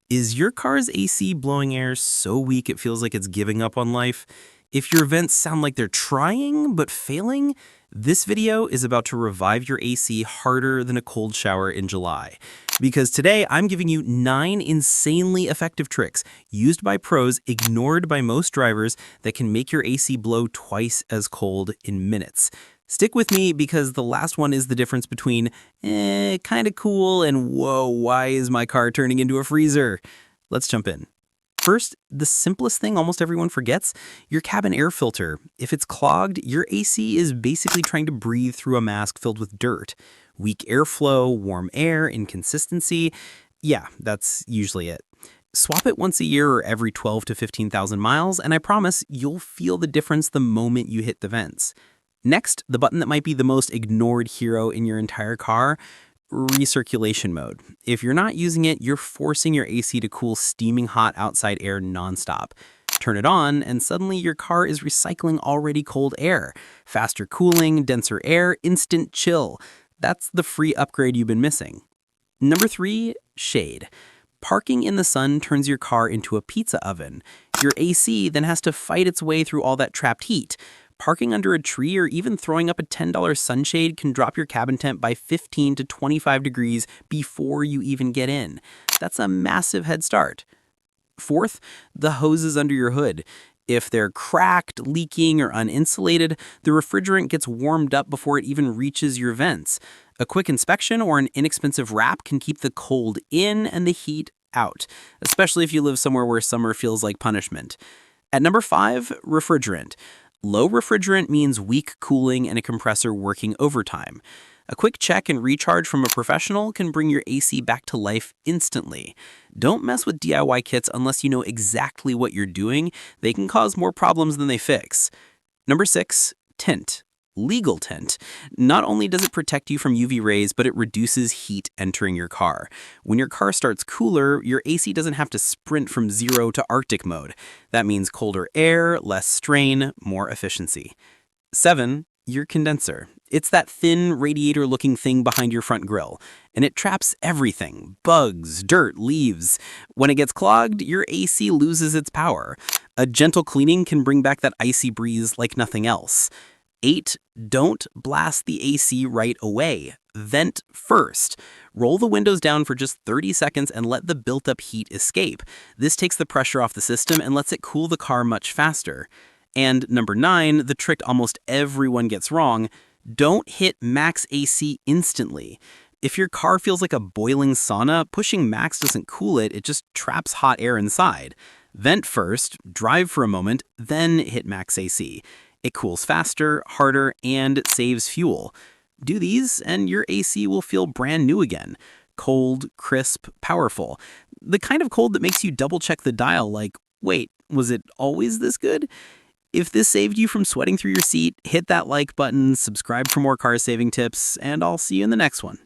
Is your car's AC blowing air so weak it feels like it's giving up on life? If your vents sound like they're trying but failing, this video is about to revive your AC harder than a cold shower in July. Because today I'm giving you 9 insanely effective tricks used by pros, ignored by most drivers, that can make your AC blow twice as cold in minutes. Stick with me because the last one is the difference between kinda cool and whoa, why is my car turning into a freezer? Let's jump in. First, the simplest thing almost everyone forgets, your cabin air filter. If it's clogged, your AC is basically trying to breathe through a mask filled with dirt. Weak airflow, warm air, inconsistency. Yeah, that's usually it. Swap it once a year or every 12 to 15,000 miles, and I promise you'll feel the difference the moment you hit the vents. Next, the button that might be the most ignored hero in your entire car, recirculation mode. If you're not using it, you're forcing your AC to cool steaming hot outside air nonstop. Turn it on, and suddenly your car is recycling already cold air. Faster cooling, denser air, instant chill. That's the free upgrade you've been missing. Number 3, shade. Parking in the sun turns your car into a pizza oven. Your AC then has to fight its way through all that trapped heat. Parking under a tree or even throwing up a $10 sunshade can drop your cabin temp by 15 to 25 degrees before you even get in. That's a massive head start. Fourth, the hoses under your hood. If they're cracked, leaking, or uninsulated, the refrigerant gets warmed up before it even reaches your vents. A quick inspection or an inexpensive wrap can keep the cold in and the heat out, especially if you live somewhere where summer feels like punishment. At number 5, refrigerant. Low refrigerant means weak cooling and a compressor working overtime. A quick check and recharge from a professional can bring your AC back to life instantly. Don't mess with DIY kits unless you know exactly what you're doing. They can cause more problems than they fix. Number 6, tint. Legal tint. Not only does it protect you from UV rays, but it reduces heat entering your car. When your car starts cooler, your AC doesn't have to sprint from 0 to Arctic mode. That means colder air, less strain, more efficiency. 7, your condenser. It's that thin radiator-looking thing behind your front grille, and it traps everything: bugs, dirt, leaves. When it gets clogged, your AC loses its power. A gentle cleaning can bring back that icy breeze like nothing else. 8, don't blast the AC right away. Vent first. Roll the windows down for just 30 seconds and let the built-up heat escape. This takes the pressure off the system and lets it cool the car much faster. And number 9, the trick almost everyone gets wrong, don't hit max AC instantly. If your car feels like a boiling sauna, pushing max doesn't cool it, it just traps hot air inside. Vent first, drive for a moment, then hit max AC. It cools faster, harder, and saves fuel. Do these, and your AC will feel brand new again. Cold, crisp, powerful. The kind of cold that makes you double-check the dial like, wait, was it always this good? If this saved you from sweating through your seat, hit that like button, subscribe for more car-saving tips, and I'll see you in the next one.